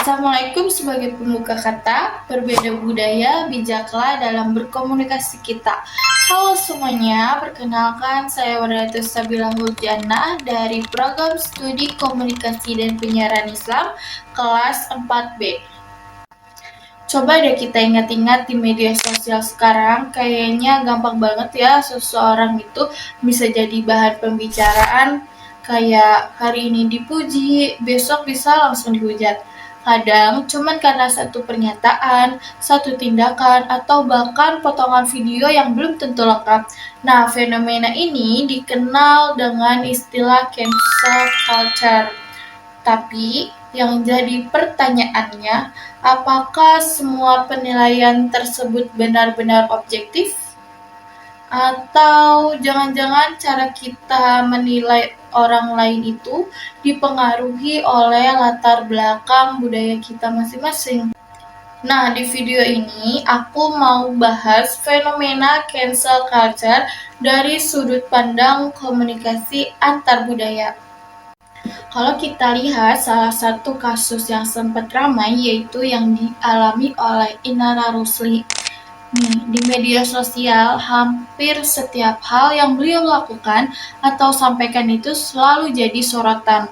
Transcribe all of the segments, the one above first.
Assalamualaikum sebagai pembuka kata, berbeda budaya, bijaklah dalam berkomunikasi kita. Halo semuanya, perkenalkan saya Wadatu Sabila Huljana dari Program Studi Komunikasi dan Penyiaran Islam kelas 4B. Coba deh kita ingat-ingat di media sosial sekarang, kayaknya gampang banget ya seseorang itu bisa jadi bahan pembicaraan, kayak hari ini dipuji, besok bisa langsung dihujat. Kadang cuman karena satu pernyataan, satu tindakan, atau bahkan potongan video yang belum tentu lengkap. Nah, fenomena ini dikenal dengan istilah cancel culture. Tapi, yang jadi pertanyaannya, apakah semua penilaian tersebut benar-benar objektif? Atau jangan-jangan cara kita menilai orang lain itu dipengaruhi oleh latar belakang budaya kita masing-masing? Nah, di video ini aku mau bahas fenomena cancel culture dari sudut pandang komunikasi antar budaya. Kalau kita lihat salah satu kasus yang sempat ramai yaitu yang dialami oleh Inara Rusli. Nih, di media sosial hampir setiap hal yang beliau lakukan atau sampaikan itu selalu jadi sorotan.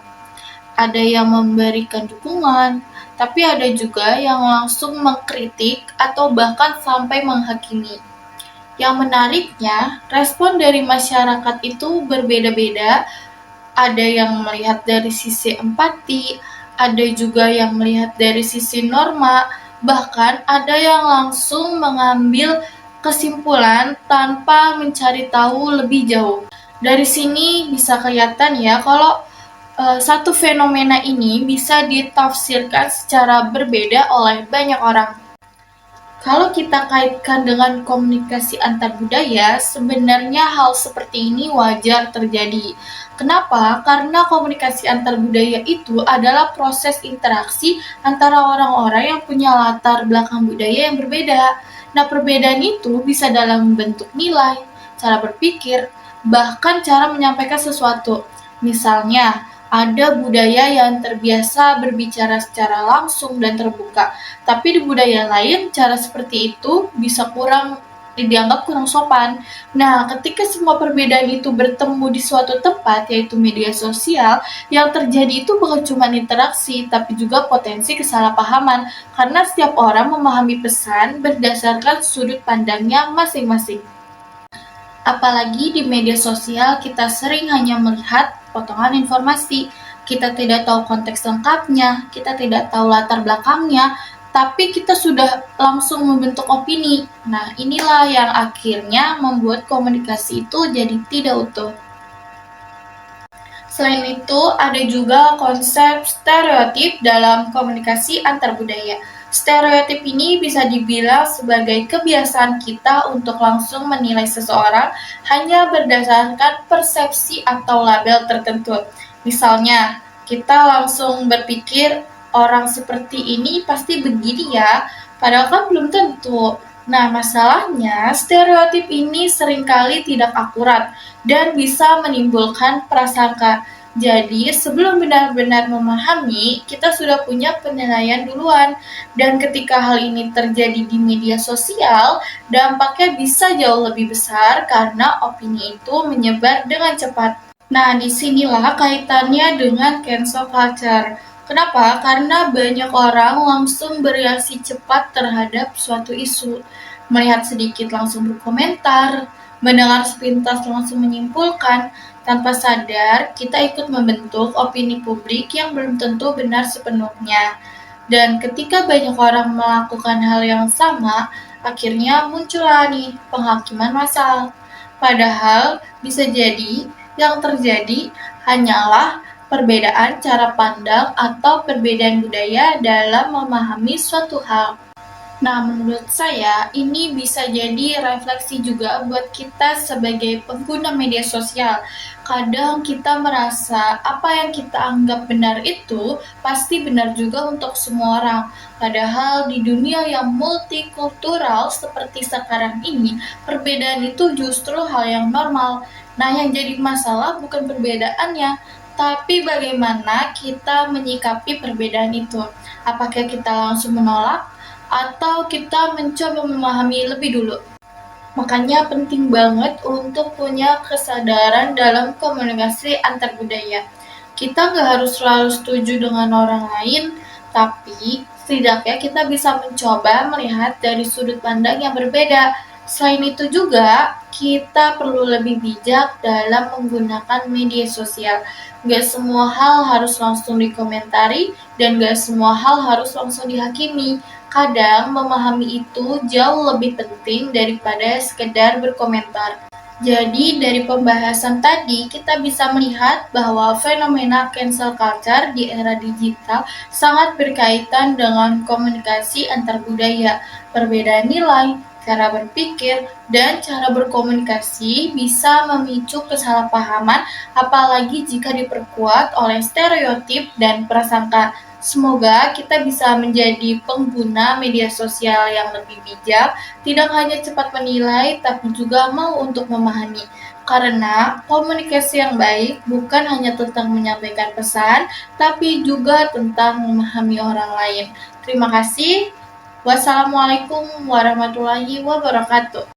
Ada yang memberikan dukungan, tapi ada juga yang langsung mengkritik atau bahkan sampai menghakimi. Yang menariknya, respon dari masyarakat itu berbeda-beda. Ada yang melihat dari sisi empati, ada juga yang melihat dari sisi norma, bahkan ada yang langsung mengambil kesimpulan tanpa mencari tahu lebih jauh. Dari sini bisa kelihatan ya kalau satu fenomena ini bisa ditafsirkan secara berbeda oleh banyak orang. Kalau kita kaitkan dengan komunikasi antar budaya, sebenarnya hal seperti ini wajar terjadi. Kenapa? Karena komunikasi antar budaya itu adalah proses interaksi antara orang-orang yang punya latar belakang budaya yang berbeda. Nah, perbedaan itu bisa dalam bentuk nilai, cara berpikir, bahkan cara menyampaikan sesuatu. Misalnya, ada budaya yang terbiasa berbicara secara langsung dan terbuka, tapi di budaya lain cara seperti itu bisa dianggap kurang sopan. Nah, ketika semua perbedaan itu bertemu di suatu tempat, yaitu media sosial, yang terjadi itu bukan cuma interaksi, tapi juga potensi kesalahpahaman, karena setiap orang memahami pesan berdasarkan sudut pandangnya masing-masing. Apalagi di media sosial kita sering hanya melihat potongan informasi, kita tidak tahu konteks lengkapnya, kita tidak tahu latar belakangnya, tapi kita sudah langsung membentuk opini. Nah, inilah yang akhirnya membuat komunikasi itu jadi tidak utuh. Selain itu, ada juga konsep stereotip dalam komunikasi antar budaya. Stereotip ini bisa dibilang sebagai kebiasaan kita untuk langsung menilai seseorang hanya berdasarkan persepsi atau label tertentu. Misalnya, kita langsung berpikir orang seperti ini pasti begini ya, padahal kan belum tentu. Nah, masalahnya stereotip ini seringkali tidak akurat dan bisa menimbulkan prasangka. Jadi, sebelum benar-benar memahami, kita sudah punya penilaian duluan. Dan ketika hal ini terjadi di media sosial, dampaknya bisa jauh lebih besar karena opini itu menyebar dengan cepat. Nah, disinilah kaitannya dengan cancel culture. Kenapa? Karena banyak orang langsung bereaksi cepat terhadap suatu isu. Melihat sedikit langsung berkomentar, mendengar sepintas langsung menyimpulkan, tanpa sadar kita ikut membentuk opini publik yang belum tentu benar sepenuhnya. Dan ketika banyak orang melakukan hal yang sama, akhirnya muncullah nih penghakiman massal. Padahal bisa jadi yang terjadi hanyalah perbedaan cara pandang atau perbedaan budaya dalam memahami suatu hal. Nah, menurut saya ini bisa jadi refleksi juga buat kita sebagai pengguna media sosial. Kadang kita merasa apa yang kita anggap benar itu pasti benar juga untuk semua orang. Padahal di dunia yang multikultural seperti sekarang ini, perbedaan itu justru hal yang normal. Nah, yang jadi masalah bukan perbedaannya, Tapi bagaimana kita menyikapi perbedaan itu? Apakah kita langsung menolak atau kita mencoba memahami lebih dulu? Makanya penting banget untuk punya kesadaran dalam komunikasi antar budaya. Kita nggak harus selalu setuju dengan orang lain, tapi setidaknya kita bisa mencoba melihat dari sudut pandang yang berbeda. Selain itu juga, kita perlu lebih bijak dalam menggunakan media sosial. Nggak semua hal harus langsung dikomentari, dan nggak semua hal harus langsung dihakimi. Kadang memahami itu jauh lebih penting daripada sekedar berkomentar. Jadi dari pembahasan tadi kita bisa melihat bahwa fenomena cancel culture di era digital sangat berkaitan dengan komunikasi antar budaya, perbedaan nilai, cara berpikir, dan cara berkomunikasi bisa memicu kesalahpahaman apalagi jika diperkuat oleh stereotip dan prasangka. Semoga kita bisa menjadi pengguna media sosial yang lebih bijak, tidak hanya cepat menilai, tapi juga mau untuk memahami. Karena komunikasi yang baik bukan hanya tentang menyampaikan pesan, tapi juga tentang memahami orang lain. Terima kasih. Wassalamualaikum warahmatullahi wabarakatuh.